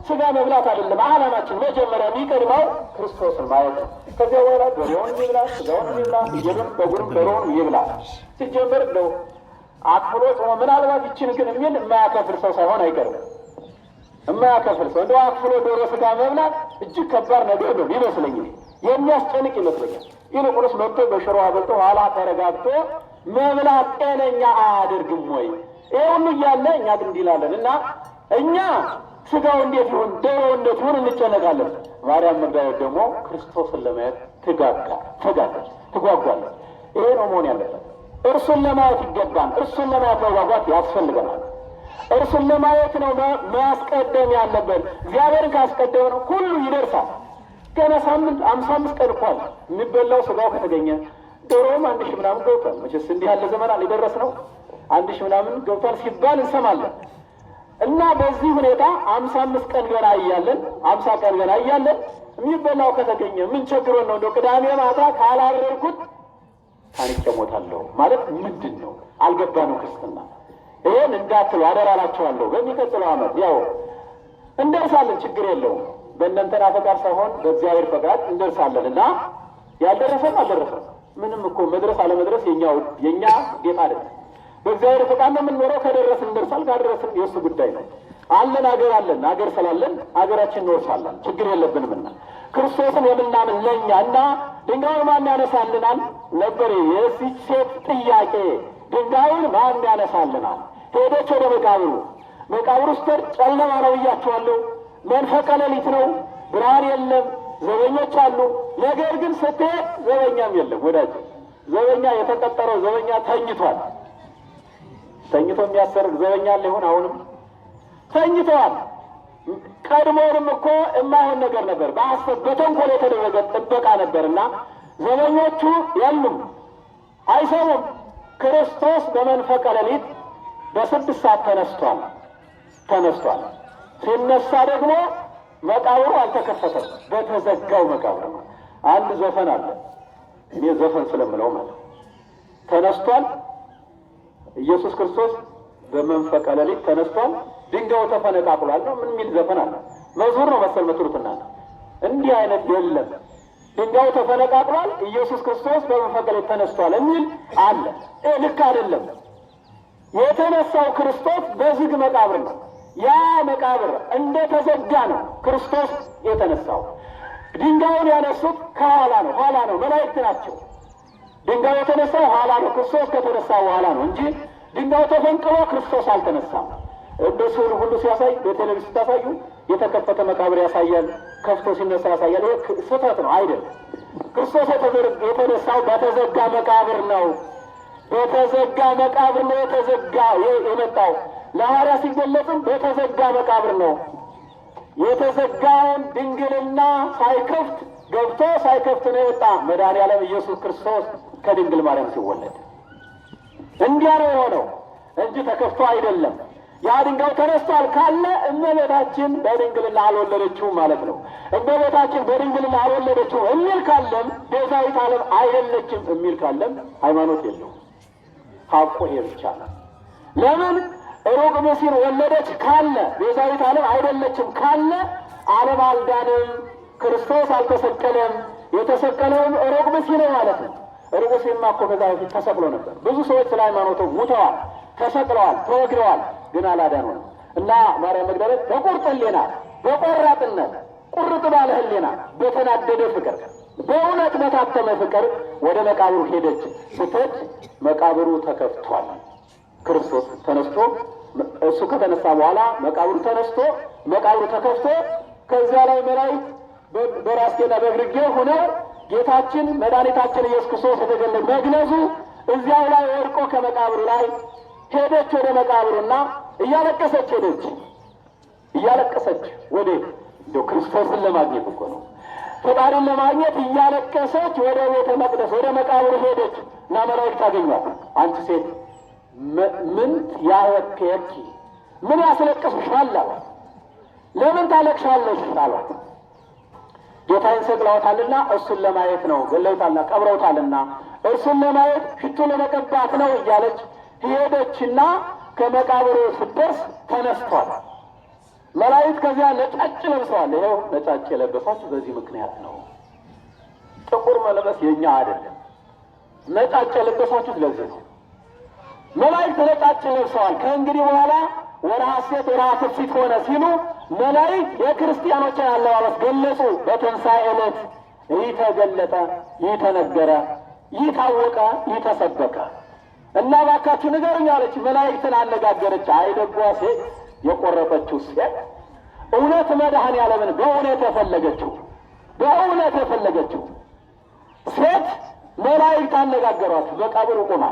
ስጋ መብላት አይደለም። ዓላማችን መጀመሪያ የሚቀድመው ክርስቶስን ማየት ነው። ከዚያ በኋላ በሬውን ይብላ፣ ስጋውን ይብላ፣ ፍየሉን በጉንም በሬውን ይብላ። ሲጀመር ነው አክፍሎ ጾሞ ምናልባት ይችን ግን የሚል የማያከፍል ሰው ሳይሆን አይቀርም። የማያከፍል ሰው እንደው አክፍሎ ዶሮ ስጋ መብላት እጅግ ከባድ ነገር ነው ይመስለኝ፣ የሚያስጨንቅ ይመስለኛል። ይልቁንስ መጥቶ በሽሮ አበልቶ ኋላ ተረጋግቶ መብላት ጤነኛ አያደርግም ወይ? ይህ ሁሉ እያለ እኛ ግን እንዲላለን እና እኛ ስጋው እንዴት ይሁን ዶሮ እንዴት ይሁን እንጨነቃለን። ማርያም መግደላዊት ደግሞ ክርስቶስን ለማየት ትጓጓለች። ይሄ ነው መሆን ያለበት። እርሱን ለማየት ይገባል። እርሱን ለማየት መጓጓት ያስፈልገናል። እርሱን ለማየት ነው ማስቀደም ያለበት። እግዚአብሔርን ካስቀደመ ነው ሁሉ ይደርሳል። ገና ሳምንት 55 ቀን እንኳን የሚበላው ስጋው ከተገኘ ዶሮም 1000 ምናምን ገብቷል። መቼስ እንዲህ ያለ ዘመን ሊደረስ ነው። 1000 ምናምን ገብቷል ሲባል እንሰማለን። እና በዚህ ሁኔታ 55 ቀን ገና እያለን 50 ቀን ገና እያለን የሚበላው ከተገኘ ምን ቸግሮን ነው? እንደው ቅዳሜ ማታ ካላረርኩት ታንቄ ሞታለሁ ማለት ምንድን ነው? አልገባንም ክርስትና። ይሄን እንዳትሉ አደራላችኋለሁ። በሚቀጥለው ዓመት ያው እንደርሳለን፣ ችግር የለውም። በእናንተና ፈቃድ ሳይሆን በእግዚአብሔር ፈቃድ እንደርሳለን። እና ያልደረሰም አልደረሰም ምንም እኮ መድረስ አለመድረስ የኛ ጌታ አይደለም። በእግዚአብሔር ፈቃድ ነው የምንኖረው። ከደረስን እንደርሳል፣ ካደረስን የእሱ ጉዳይ ነው። አለን አገር ስላለን አገራችን እንወርሳለን፣ ችግር የለብንምና ክርስቶስን የምናምን ለእኛ እና ድንጋዩን ማን ያነሳልናል ነበር የዚች ሴት ጥያቄ። ድንጋዩን ማን ያነሳልናል? ሄደች ወደ መቃብሩ ውስጥ ጨለማ ነው ብያችኋለሁ። መንፈቀ ሌሊት ነው፣ ብርሃን የለም፣ ዘበኞች አሉ። ነገር ግን ስትሄድ ዘበኛም የለም። ወዳጅ ዘበኛ የተቀጠረው ዘበኛ ተኝቷል። ተኝቶ የሚያሰርግ ዘበኛ አለ ይሆን? አሁንም ተኝተዋል። ቀድሞውንም እኮ የማይሆን ነገር ነበር፣ በሐሰት በተንኮል የተደረገ ጥበቃ ነበርና ዘበኞቹ የሉም፣ አይሰሙም። ክርስቶስ በመንፈቀ ሌሊት በ6 ሰዓት ተነስቷል። ሲነሳ ደግሞ መቃብሩ አልተከፈተም፣ በተዘጋው መቃብር ነው። አንድ ዘፈን አለ፣ እኔ ዘፈን ስለምለው ማለት ተነስቷል። ኢየሱስ ክርስቶስ በመንፈቀ ሌሊት ተነስቷል፣ ድንጋዩ ተፈነቃቅሏል ነው። ምን የሚል ዘፈን አለ? መዝሙር ነው መሰል መትሩትና እንዲህ አይነት የለም። ድንጋዩ ተፈነቃቅሏል፣ ኢየሱስ ክርስቶስ በመንፈቀ ሌሊት ተነስቷል የሚል አለ። ልክ አይደለም። የተነሳው ክርስቶስ በዝግ መቃብር ነው። ያ መቃብር እንደተዘጋ ነው ክርስቶስ የተነሳው። ድንጋዩን ያነሱት ከኋላ ነው፣ መላእክት ናቸው። ድንጋዩ የተነሳው ኋላ ነው፣ ክርስቶስ ከተነሳ በኋላ ነው እንጂ ድንጋዩ ተፈንቅሎ ክርስቶስ አልተነሳም። እንደ ስዕሉ ሁሉ ሲያሳይ በቴሌቪዥን ስታሳዩ የተከፈተ መቃብር ያሳያል፣ ከፍቶ ሲነሳ ያሳያል። ይሄ ስህተት ነው፣ አይደለም። ክርስቶስ የተነሳው በተዘጋ መቃብር ነው። በተዘጋ መቃብር ነው የመጣው። ለሐዋርያ ሲገለጽም በተዘጋ መቃብር ነው። የተዘጋውን ድንግልና ሳይከፍት ገብቶ ሳይከፍት ነው የወጣ መድኃኔዓለም ኢየሱስ ክርስቶስ ከድንግል ማርያም ሲወለድ። እንዲያ ነው የሆነው እንጂ ተከፍቶ አይደለም። ያ ድንጋዩ ተነስቷል ካለ እመቤታችን በድንግልና አልወለደችውም ማለት ነው። እመቤታችን በድንግልና አልወለደችውም የሚል ካለም ቤዛዊት ዓለም አይደለችም የሚል ካለም ሃይማኖት የለውም። ሐቁ ይሄ ብቻ ነው። ለምን ሩቅ ብእሲን ወለደች ካለ ቤዛዊት ዓለም አይደለችም ካለ ዓለም አልዳንም፣ ክርስቶስ አልተሰቀለም። የተሰቀለውም ሩቅ ብእሲ ነው ማለት ነው። ሩቅ ብእሲማ እኮ ከዛ በፊት ተሰቅሎ ነበር። ብዙ ሰዎች ስለ ሃይማኖቱ ሙተዋል፣ ተሰቅለዋል፣ ተወግረዋል፣ ግን አላዳኑም። እና ማርያም መግደላዊት በቁርጥ ሕሊና በቆራጥነት ቁርጥ ባለ ሕሊና በተናደደ ፍቅር በእውነት በታተመ ፍቅር ወደ መቃብሩ ሄደች። ስትሄድ መቃብሩ ተከፍቷል። ክርስቶስ ተነስቶ እሱ ከተነሳ በኋላ መቃብሩ ተከፍቶ ከዚያ ላይ መላእክት በራስጌና በግርጌ ሆነው ጌታችን መድኃኒታችን ኢየሱስ ክርስቶስ የተገለጠ መግነዙ እዚያው ላይ ወድቆ ከመቃብሩ ላይ ሄደች ወደ መቃብሩና እያለቀሰች ሄደች። እያለቀሰች ወደ እንደው ክርስቶስን ለማግኘት እኮ ነው፣ ፈጣሪን ለማግኘት እያለቀሰች ወደ ቤተ መቅደስ ወደ መቃብሩ ሄደች እና መላእክት አገኟት። አንቺ ሴት ምን ያወከየኪ ምን ያስለቅስሻል አሏት። ለምን ታለቅሻለሽ አሏት። ጌታዬን ሰቅለውታልና እሱን ለማየት ነው፣ ገለውታልና ቀብረውታልና እርሱን ለማየት ሽቱ ለመቀባት ነው እያለች ሄደችና ከመቃብሩ ስትደርስ ተነስቷል። መላእክት ከዚያ ነጫጭ ለብሰዋል። ይኸው ነጫጭ የለበሳችሁ በዚህ ምክንያት ነው። ጥቁር መልበስ የኛ አይደለም። ነጫጭ የለበሳችሁት ለዚህ ነው። መላእክት ነጫጭ ለብሰዋል። ከእንግዲህ በኋላ ወርኃ ሐሴት ወርኃ ትፍሥሕት ሆነ ሲሉ መላእክት የክርስቲያኖችን አለባበስ ገለጹ። በትንሣኤ ዕለት ይህ ተገለጠ፣ ይህ ተነገረ፣ ይህ ታወቀ፣ ይህ ተሰበከ እና እባካችሁ ንገሩኝ አለች። መላእክትን አነጋገረች። አይደጓ ሴት የቆረጠችው ሴት እውነት መድኃኔዓለምን በእውነት የፈለገችው ሴት መላእክት አነጋገሯት። መቃብሩ ቁማ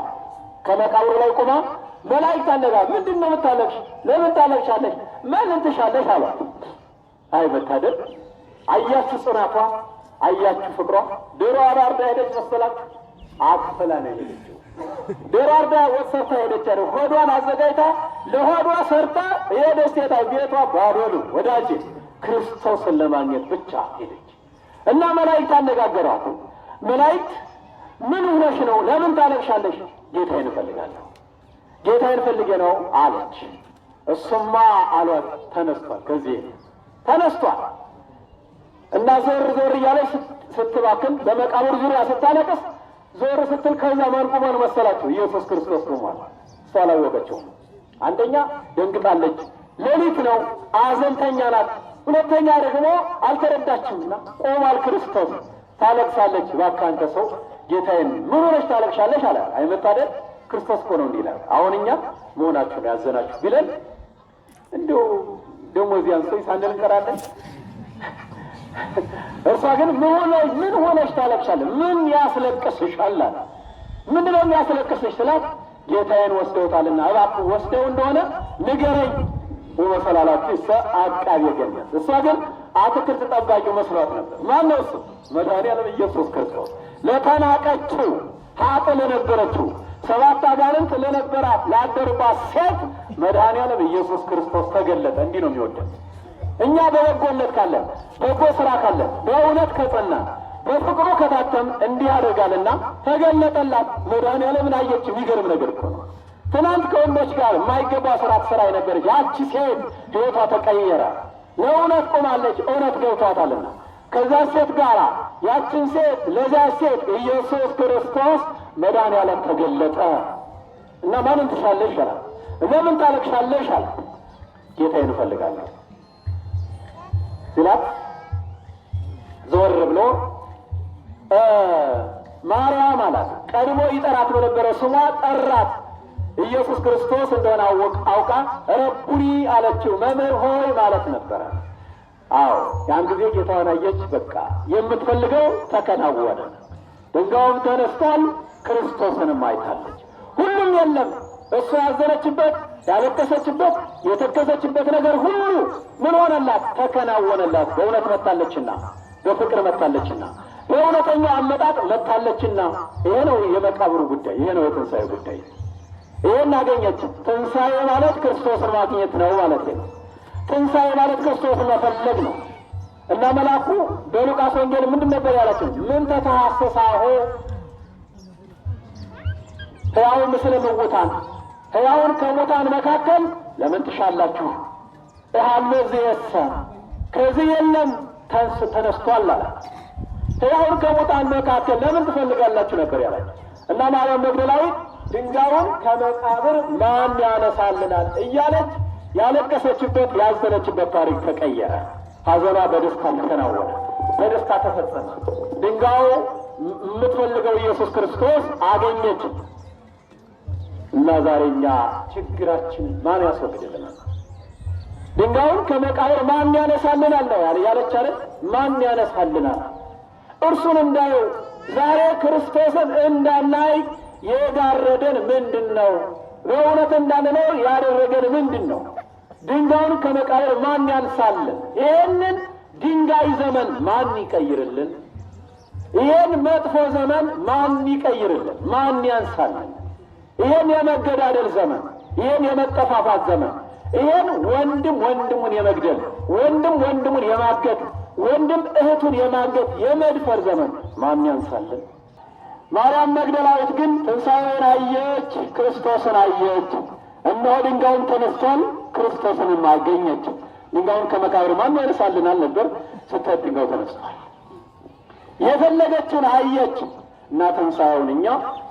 ከመቃብሩ ላይ ቁማ መላእክት አነጋገሯት። ምንድን ነው የምታለቅሽ? ለምን ታለቅሻለሽ? ማንን ትሻለሽ አሏት። አይ መታደል! አያችሁ ጽናቷ፣ አያችሁ ፍቅሯ። ዶሮ አርዳ ሄደች መሰላችሁ? አክፈላ ነው የሄደችው። ዶሮ አርዳ ወጥ ሰርታ ሄደች። ሆዷን አዘጋጅታ ለሆዷ ሰርታ ሄደች። ሴታ ቤቷ ባዶ ነው። ወዳጄ ክርስቶስን ለማግኘት ብቻ ሄደች እና መላእክት አነጋገሯት። መላእክት ምን ሆነሽ ነው? ለምን ታለቅሻለሽ? ጌታዬን እፈልጋለሁ፣ ጌታዬን ፈልጌ ነው አለች። እሱማ አሏት ተነስቷል፣ ከዚህ ተነስቷል እና ዞር ዞር እያለች ስትባክን በመቃብር ዙሪያ ስታለቅስ ዞር ስትል ከዛ ማን ቆሟል መሰላችሁ? ኢየሱስ ክርስቶስ ቆሟል። እሷ አላወቀችውም። አንደኛ ደንግጣለች፣ ሌሊት ነው፣ አዘንተኛ ናት። ሁለተኛ ደግሞ አልተረዳችምና ቆሟል ክርስቶስ። ታለቅሳለች። እባክህ አንተ ሰው ጌታዬን ምን ሆነሽ ታለቅሻለሽ አለ። አይመታደል ክርስቶስ እኮ ነው እንዲላል። አሁን እኛ መሆናችሁን ያዘናችሁ ቢለን እንደው ደግሞ እዚያን ሰው ሳንል እንቀራለን። እርሷ ግን ምን ሆነሽ ታለቅሻለሽ? ምን ያስለቅስሻል አለ። ምንድን ነው የሚያስለቅስሽ ስላት ጌታዬን ወስደውታልና እባክህ ወስደው እንደሆነ ንገረኝ። ወመሰላላችሁ እሷ አቃቤ ገነት። እሷ ግን አትክልት ጠባቂው መስሏት ነበር። ማን ነው እሱ? መድኃኔዓለም ኢየሱስ ክርስቶስ። ለተናቀችው ሀጥ ለነበረችው 7 አጋንንት ለነበራት ላደረባት ሴት መድኃኔዓለም ኢየሱስ ክርስቶስ ተገለጠ። እንዲህ ነው የሚወደው። እኛ በበጎነት ካለን፣ በጎ ስራ ካለን፣ በእውነት ከጸናን፣ በፍቅሩ ከታተም እንዲህ ያደርጋልና ተገለጠላት። መድኃኔዓለምን አየች። የሚገርም ነገር እኮ ነው። ትናንት ከወንዶች ጋር የማይገባ ስራ ትሰራ የነበረች ያቺ ሴት ሕይወቷ ተቀየረ። ለእውነት ቆማለች። እውነት ገብቷታልና ከዛ ሴት ጋር ያችን ሴት ለዚያ ሴት ኢየሱስ ክርስቶስ መድኃኔዓለም ተገለጠ እና ማንን ትሻለሽ አለ። ለምን ታለቅሻለሽ አለ። ጌታዬን እፈልጋለሁ ሲላት ዞር ብሎ ማርያም አላት። ቀድሞ ይጠራት በነበረ ስሟ ጠራት። ኢየሱስ ክርስቶስ እንደሆነ አውቃ ረቡኒ አለችው። መምህር ሆይ ማለት ነበረ። አዎ ያን ጊዜ ጌታዋን አየች። በቃ የምትፈልገው ተከናወነ። ድንጋዩም ተነስቷል። ክርስቶስንም አይታለች። ሁሉም የለም። እሷ ያዘነችበት፣ ያለቀሰችበት፣ የተከዘችበት ነገር ሁሉ ምን ሆነላት? ተከናወነላት። በእውነት መታለችና፣ በፍቅር መታለችና፣ በእውነተኛው አመጣጥ መታለችና። ይሄ ነው የመቃብሩ ጉዳይ። ይሄ ነው የትንሣኤ ጉዳይ። ይሄን አገኘች። ትንሣኤ ማለት ክርስቶስን ማግኘት ነው ማለት ነው። ትንሣኤ ማለት ክርስቶስን መፈለግ ነው። እና መልአኩ በሉቃስ ወንጌል ምንድን ነበር ያላቸው? ምን ተተሐሰሳሁ ሕያው ምስለ ምውታን፣ ሕያውን ከሙታን መካከል ለምን ትሻላችሁ? እሃሎ ዘየሰ ከዚህ የለም ተነስቷል አለ። ሕያውን ከሙታን መካከል ለምን ትፈልጋላችሁ ነበር ያላቸው። እና ማርያም መግደላዊት ድንጋዩን ከመቃብር ማን ያነሳልናል እያለች ያለቀሰችበት ያዘነችበት ታሪክ ተቀየረ። ሐዘኗ በደስታ ተከናወነ፣ በደስታ ተፈጸመ። ድንጋዩ የምትፈልገው ኢየሱስ ክርስቶስ አገኘች። እና ዛሬ እኛ ችግራችን ማን ያስወግድልናል? ድንጋዩን ከመቃብር ማን ያነሳልናል ነው ያለች አይደል? ማን ያነሳልናል? እርሱን እንዳየው ዛሬ ክርስቶስን እንዳናይ የጋረደን ምንድን ነው? በእውነት እንዳንለው ያደረገን ምንድን ነው? ድንጋዩን ከመቃብር ማን ያንሳልን? ይህንን ድንጋይ ዘመን ማን ይቀይርልን? ይህን መጥፎ ዘመን ማን ይቀይርልን? ማን ያንሳልን? ይህን የመገዳደል ዘመን፣ ይህን የመጠፋፋት ዘመን፣ ይህን ወንድም ወንድሙን የመግደል፣ ወንድም ወንድሙን የማገት፣ ወንድም እህቱን የማገት የመድፈር ዘመን ማን ያንሳልን? ማርያም መግደላዊት ግን ትንሣኤውን አየች፣ ክርስቶስን አየች። እነሆ ድንጋዩን ተነስቷል፣ ክርስቶስንም አገኘች። ድንጋዩን ከመቃብር ማን ያነሳልናል ነበር ስትል ድንጋዩ ተነስቷል። የፈለገችን አየች እና ትንሣኤውን እኛ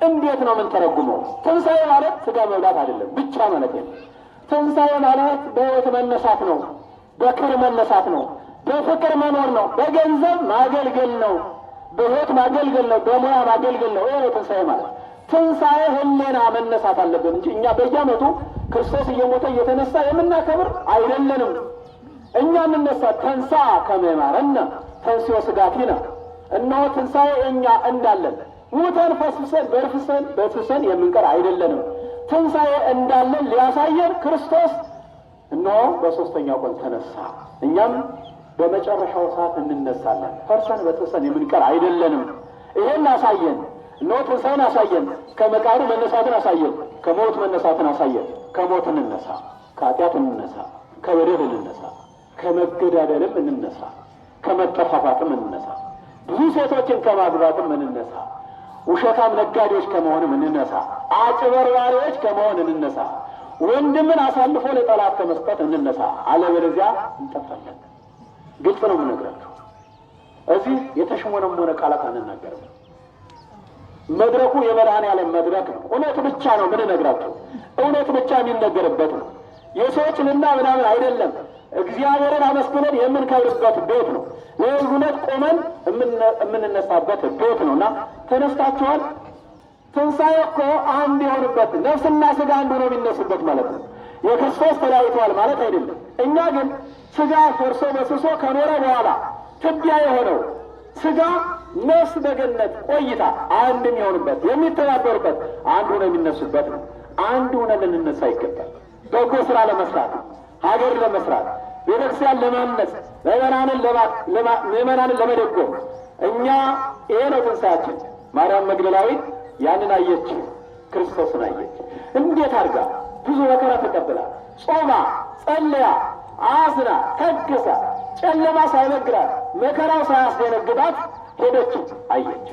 እንዴት ነው ምን ተረጉመው? ትንሣኤ ማለት ሥጋ መብላት አይደለም ብቻ ማለት ነው። ትንሣኤ ማለት በሕይወት መነሳት ነው፣ በክብር መነሳት ነው፣ በፍቅር መኖር ነው፣ በገንዘብ ማገልገል ነው፣ በሕይወት ማገልገል ነው፣ በሙያ ማገልገል ነው። ይሄ ነው ትንሣኤ ማለት። ትንሣኤ ህሌና መነሳት አለብን እንጂ እኛ በየዓመቱ ክርስቶስ እየሞተ እየተነሳ የምናከብር አይደለንም። እኛ የምነሳ ተንሳ ከመማረና ተንሥኦ ሥጋቲነ፣ እነሆ ትንሣኤ እኛ እንዳለን ሙተን ፈስሰን በርፍሰን የምንቀር አይደለንም። ትንሣኤ እንዳለን ሊያሳየን ክርስቶስ እነሆ በሦስተኛው ቀን ተነሳ። እኛም በመጨረሻው ሰዓት እንነሳለን። ፈርሰን በጥሰን የምንቀር አይደለንም። ይሄን አሳየን። እነሆ ትንሣኤን አሳየን። ከመቃብር መነሳትን አሳየን። ከሞት መነሳትን አሳየን። ከሞት እንነሳ፣ ከኃጢአት እንነሳ፣ ከበደል እንነሳ፣ ከመገዳደልም እንነሳ፣ ከመጠፋፋትም እንነሳ፣ ብዙ ሴቶችን ከማግባትም እንነሳ፣ ውሸታም ነጋዴዎች ከመሆንም እንነሳ፣ አጭበርባሪዎች ከመሆን እንነሳ፣ ወንድምን አሳልፎ ለጠላት ከመስጠት እንነሳ። አለበለዚያ እንጠፋለን። ግልጽ ነው የምነግራችሁ። እዚህ የተሽሞነሞነ ቃላት አንናገርም። መድረኩ የመድኃኔዓለም መድረክ ነው። እውነት ብቻ ነው የምንነግራችሁ። እውነት ብቻ የሚነገርበት ነው። የሰዎች ልና ምናምን አይደለም። እግዚአብሔርን አመስግነን የምንከብርበት ቤት ነው። ለእውነት ቆመን የምንነሳበት ቤት ነው እና ተነስታችኋል። ትንሣኤ እኮ አንድ የሆኑበት ነፍስና ሥጋ አንዱ ነው የሚነሱበት ማለት ነው። የክርስቶስ ተለያይተዋል ማለት አይደለም። እኛ ግን ሥጋ ፈርሶ በስሶ ከኖረ በኋላ ትቢያ የሆነው ሥጋ ነፍስ በገነት ቆይታ አንድ የሚሆኑበት የሚተባበሩበት አንዱ ነው የሚነሱበት ነው። አንዱ ሆነን ልንነሳ ይገባል። በጎ ስራ ለመስራት፣ ሀገር ለመስራት፣ ቤተክርስቲያን ለማነጽ፣ ምዕመናንን ለመደጎም እኛ ይሄ ነው ትንሣኤያችን። ማርያም መግደላዊት ያንን አየች፣ ክርስቶስን አየች። እንዴት አድርጋ ብዙ መከራ ተቀብላ ጾማ ጸልያ አዝና ተግሳ ጨለማ ሳይነግራት መከራው ሳያስደነግጣት ሄደች፣ አየች።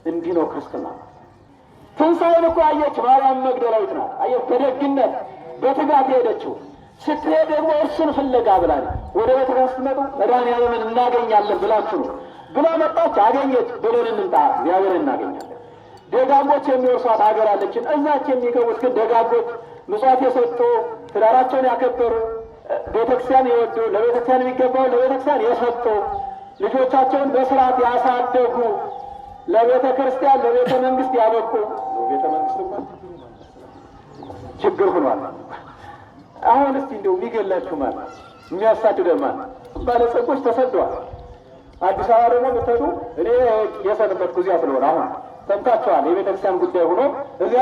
እንዲህ ነው ክርስትና። ትንሣኤን እኮ አየች ማርያም መግደላዊት ናት። አየች፣ በደግነት በትጋት ሄደችው። ስትሄድ ደግሞ እርሱን ፍለጋ ብላ ወደ ቤተ ክርስቲያን ስትመጡ መድኃኔዓለምን እናገኛለን ብላችሁ ነው ብላ መጣች። አገኘች ብለን እንምጣ፣ እግዚአብሔር እናገኛለን። ደጋጎች የሚወርሷት ሀገር አለችን። እዛች የሚገቡት ግን ደጋጎች ምጽዋት የሰጡ ትዳራቸውን ያከበሩ ቤተክርስቲያን የወዱ ለቤተክርስቲያን የሚገባው ለቤተክርስቲያን የሰጡ ልጆቻቸውን በስርዓት ያሳደጉ ለቤተ ክርስቲያን ለቤተ መንግስት ያበቁ። ቤተ መንግስት እንኳን ችግር ሆኗል። አሁን እስቲ እንደው የሚገላችሁ ማለት የሚያሳድደን ማለት ባለጸጎች ተሰደዋል። አዲስ አበባ ደግሞ ብትሄዱ እኔ የሰነበትኩ እዚያ ስለሆነ አሁን ሰምታችኋል። የቤተክርስቲያን ጉዳይ ሆኖ እዚያ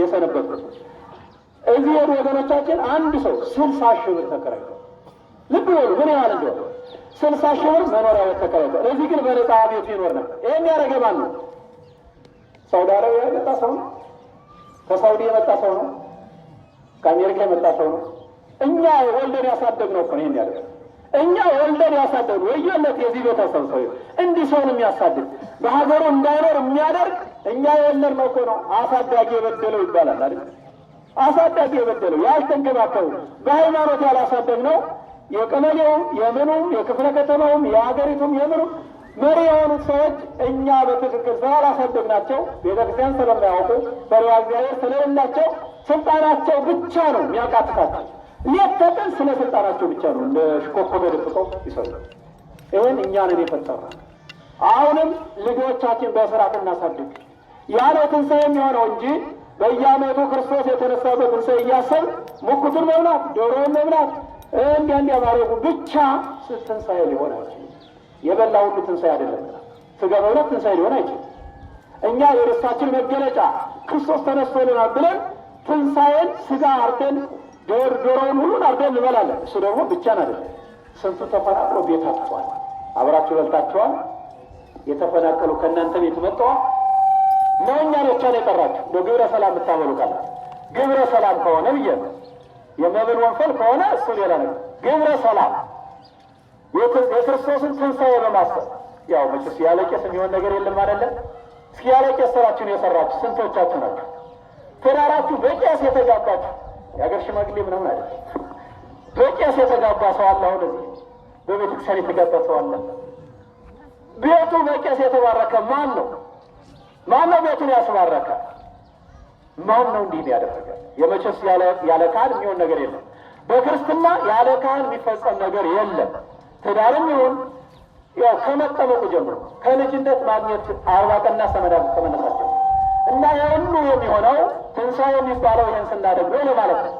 የሰነበትኩት እዚህ የሄዱ ወገኖቻችን አንድ ሰው 60 ሺህ ብር ተከራይቶ ልብ በሉ ምን ያህል እንደሆነ 60 ሺህ ብር መኖሪያ ቤት ተከራይቶ እዚህ ግን በነፃ ቤቱ ይኖር ነበር። ይህን ያደረገ ማን ነው? ሳውዲ አረቢያ የመጣ ሰው ነው። ከሳውዲ የመጣ ሰው ነው። ከአሜሪካ የመጣ ሰው ነው። እኛ ወልደን ያሳደግነው እኮ ነው ይህን ያደረገ። እኛ ወልደን ያሳደግነው ወዮለት የዚህ ቤተሰብ ሰው እንዲህ ሰውን የሚያሳድግ በሀገሩ እንዳይኖር የሚያደርግ እኛ የወለድነው እኮ ነው። አሳዳጊ የበደለው ይባላል አይደል? አሳዳጊ የበደለው ያልተንከባከቡ በሃይማኖት ያላሳደግነው የቀበሌውም የምኑም የክፍለ ከተማውም የሀገሪቱም የምኑም መሪ የሆኑት ሰዎች እኛ በትክክል ስላላሳደግናቸው ቤተክርስቲያን ስለማያውቁ ፈሪሃ እግዚአብሔር ስለሌላቸው ስልጣናቸው ብቻ ነው የሚያቃጥታቸው። ሌት ተቀን ስለ ስልጣናቸው ብቻ ነው እንደ ሽኮኮ ተደፍቀው ይሰሩ። ይህን እኛንን የፈጠራ አሁንም ልጆቻችን በስርዓት እናሳድግ ያለው ትንሣኤ የሚሆነው እንጂ በየዓመቱ ክርስቶስ የተነሳበት ትንሣኤ እያሰብ ሙኩቱን መብላት፣ ዶሮውን መብላት፣ እንዲያ ማድረጉ ብቻ ትንሣኤ ሊሆን አይችልም። የበላ ሁሉ ትንሣኤ አይደለም። ሥጋ መብላት ትንሣኤ ሊሆን አይችልም። እኛ የደስታችን መገለጫ ክርስቶስ ተነስቶልናል ብለን ትንሣኤን ሥጋ አርደን ዶሮውን ሁሉን አርደን እንበላለን። እሱ ደግሞ ብቻን አይደለም። ስንቱ ተፈናቅሎ ቤት አጥቷል። አብራችሁ በልታችኋል። የተፈናቀሉ ከእናንተ ቤት መጥተዋል ነው። እኛ ብቻ ነው የጠራችሁ። ግብረ ሰላም የምታበሉ ካላችሁ ግብረ ሰላም ከሆነ ብዬ ነው። የመብል ወንፈል ከሆነ እሱ ሌላ ነገር። ግብረ ሰላም የክርስቶስን ትንሣኤ በማሰብ ያው መቼስ ያለ ቄስ የሚሆን ነገር የለም አይደለም። እስኪ ያለ ቄስ ስራችሁን የሰራችሁ ስንቶቻችሁ ናችሁ? ትዳራችሁ በቄስ የተጋባችሁ የሀገር ሽማግሌ ምናምን አይደለም። በቄስ የተጋባ ሰው አለ። አሁን እዚህ በቤተክርስቲያን የተጋባ ሰው አለ። ቤቱ በቄስ የተባረከ ማን ነው? ማን ነው ቤቱን ያስባረከ? ማን ነው እንዲህ ያደረገ? የመቼስ ያለ ካህን የሚሆን ነገር የለም። በክርስትና ያለ ካህን የሚፈጸም ነገር የለም። ትዳርም ይሁን ያው ከመጠመቁ ጀምሮ ከልጅነት ማግኘት 40 ቀንና 80 ከመነሳቸው እና የሁሉ የሚሆነው ትንሣኤ የሚባለው ይህን ስናደርግ ነው ማለት ነው።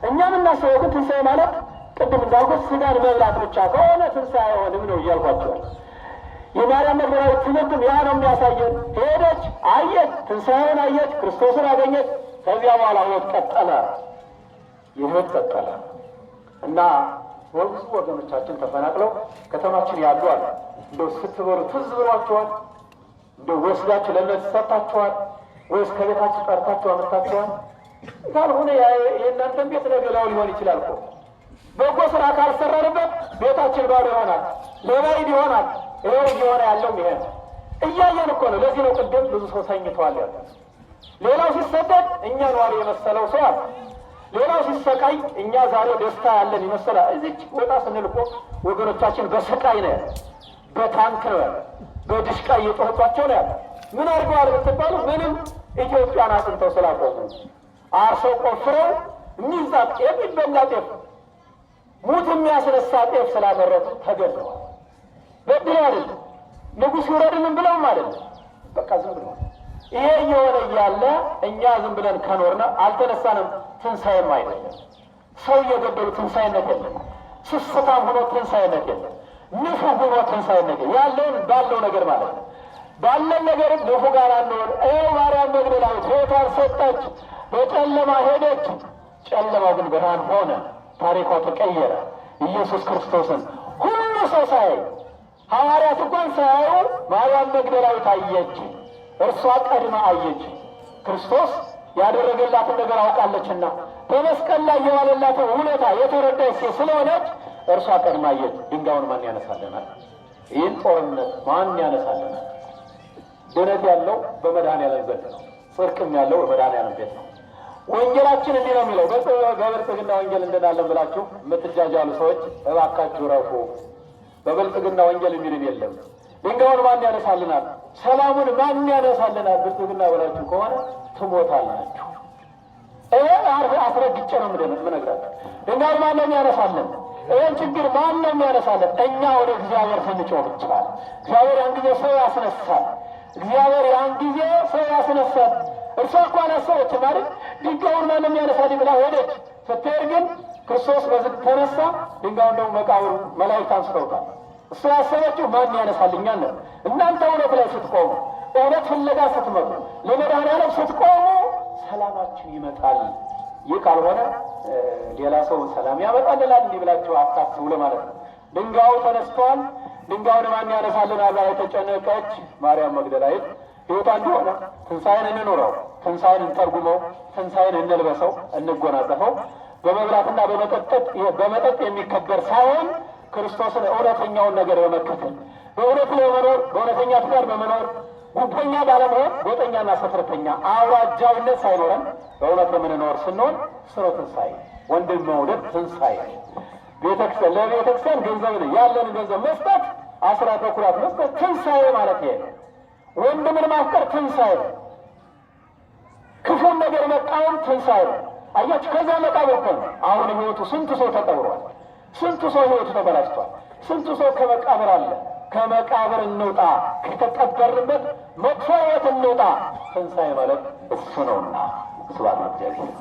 እኛ የምናስበው ግን ትንሣኤ ማለት ቅድም እንዳልኩት ሥጋን መብላት ብቻ ከሆነ ትንሣኤ አይሆንም ነው እያልኳቸዋል። የማርያም መግደላዊት ትምህርትም ያ ነው የሚያሳየን። ሄደች፣ አየች፣ ትንሣኤውን አየች፣ ክርስቶስን አገኘች። ከዚያ በኋላ ሕይወት ቀጠለ፣ የሕይወት ቀጠለ እና ብዙ ወገኖቻችን ተፈናቅለው ከተማችን ያሉ አሉ። እንደው ስትበሩ ትዝ ብሏቸዋል? እንደው ወስዳችሁ ለእነሱ ሰጥታችኋል ወይስ ከቤታችሁ ጠርታችሁ አመጣችኋል? ካልሆነ የእናንተን ቤት ለገላው ሊሆን ይችላል እኮ። በጎ ስራ ካልሰራንበት ቤታችን ባዶ ይሆናል፣ ለባዕድ ይሆናል። ይኸው እየሆነ ያለው ይሄ ነው። እያየን እኮ ነው። ለዚህ ነው ቅድም ብዙ ሰው ተኝተዋል ያለ። ሌላው ሲሰደድ እኛ ነዋሪ የመሰለው ሰው አለ። ሌላው ሲሰቃይ እኛ ዛሬ ደስታ ያለን ይመስላል። እዚች ወጣ ስንል እኮ ወገኖቻችን በስቃይ ነው ያለ፣ በታንክ ነው ያለ፣ በድሽቃ እየጮህባቸው ነው ያለ። ምን አድርገዋል ብትባሉ ምንም ኢትዮጵያን አጽንተው ስላቆሙ አርሰው ቆፍረው የሚዛቅ የሚበላ ጤፍ ሙት የሚያስነሳ ጤፍ ስላመረቱ ተገድለዋል። በድል አይደለም ንጉሥ ይውረድልን ብለውም አይደለም። በቃ ዝም ብለዋል። ይሄ እየሆነ እያለ እኛ ዝም ብለን ከኖርነ አልተነሳንም። ትንሣኤም አይደለም። ሰው እየገደሉ ትንሣኤነት የለም። ስስታም ሆኖ ትንሣኤነት የለም። ንፉግ ሆኖ ትንሣኤነት ያለውን ባለው ነገር ማለት ነው። ባለን ነገር ንፉግ አላንሆን። ይኸው ማርያም መግደላዊት ሕይወቷን ሰጠች፣ በጨለማ ሄደች። ጨለማው ግን ብርሃን ሆነ። ታሪኳ ተቀየረ። ኢየሱስ ክርስቶስን ሁሉ ሰው ሳያይ ሐዋርያት እንኳን ሳያዩ ማርያም መግደላዊት አየች። እርሷ ቀድማ አየች። ክርስቶስ ያደረገላትን ነገር አውቃለችና በመስቀል ላይ የዋለላትን ውለታ የተረዳች ሴት ስለሆነች እርሷ ቀድማ አየች። ድንጋዩን ማን ያነሳልናል? ይህን ጦርነት ማን ያነሳልናል? ድነት ያለው በመድኃኔዓለም ዘንድ ነው። ጽድቅም ያለው በመድኃኔዓለም ቤት ነው። ወንጌላችን እንዲህ ነው የሚለው። በብልጽግና ወንጌል እንድናለን ብላችሁ የምትጃጃሉ ሰዎች እባካችሁ ረፉ። በብልጽግና ወንጌል የሚልን የለም። ድንጋዩን ማን ያነሳልናል? ሰላሙን ማን ያነሳልናል? ብልጽግና ብላችሁ ከሆነ ትሞታላችሁ። አስረግጬ ነው የምነግራችሁ። ድንጋዩን ማን ነው የሚያነሳልን? ይህን ችግር ማን ነው የሚያነሳልን? እኛ ወደ እግዚአብሔር ስንጮህ ብቻ። እግዚአብሔር ያን ጊዜ ሰው ያስነሳል። እግዚአብሔር ያን ጊዜ ሰው ያስነሳል። እርሷ እኮ አላሰበች ማለት ድንጋዩን ማን ነው የሚያነሳልኝ ብላ ሄደች። ስትሄድ ግን ክርስቶስ በዝግ ተነሳ። ድንጋዩን ደግሞ መቃብሩ መላእክት አንስተውታል። እሱ ያሰበችው ማን ያነሳልኛል ነው። እናንተ እውነት ላይ ስትቆሙ፣ እውነት ፍለጋ ስትመጡ፣ ለመድኃኔዓለም ስትቆሙ ሰላማችሁ ይመጣል። ይህ ካልሆነ ሌላ ሰው ሰላም ያመጣልናል እንዲህ ብላችሁ አታስቡ ለማለት ነው። ድንጋዩ ተነስቷል። ድንጋዩን ማን ያነሳልናል ብላ የተጨነቀች ማርያም መግደላዊት ሕይወቷ እንደሆነ ትንሣኤን እንኖረው፣ ትንሣኤን እንተርጉመው፣ ትንሣኤን እንልበሰው፣ እንጎናጸፈው። በመብላትና በመጠጥ የሚከበር ሳይሆን ክርስቶስን እውነተኛውን ነገር በመከተል በእውነት ለመኖር በእውነተኛ ፍቃድ በመኖር ጉቦኛ ባለመሆን ጎጠኛና ሰፈርተኛ አውራጃዊነት ሳይኖረን በእውነት ለምንኖር ስንሆን ስሮ ትንሣኤ ወንድም መውደድ ትንሣኤ ቤተክርስቲያን ለቤተክርስቲያን ገንዘብ ያለን ገንዘብ መስጠት አስራት በኩራት መስጠት ትንሣኤ ማለት ይሄ ነው። ወንድምን ማፍቀር ትንሣኤ ነው። ክፉን ነገር መቃወም ትንሣኤ ነው። አያችሁ፣ ከዛ መቃብር እኮ ነው አሁን ሕይወቱ ስንቱ ሰው ተቀብሯል። ስንቱ ሰው ሕይወቱ ተበላሽቷል። ስንቱ ሰው ከመቃብር አለ። ከመቃብር እንውጣ፣ ከተቀበርንበት መጥፎ ሕይወት እንውጣ። ትንሣኤ ማለት እሱ ነውና ስብሐት ለእግዚአብሔር።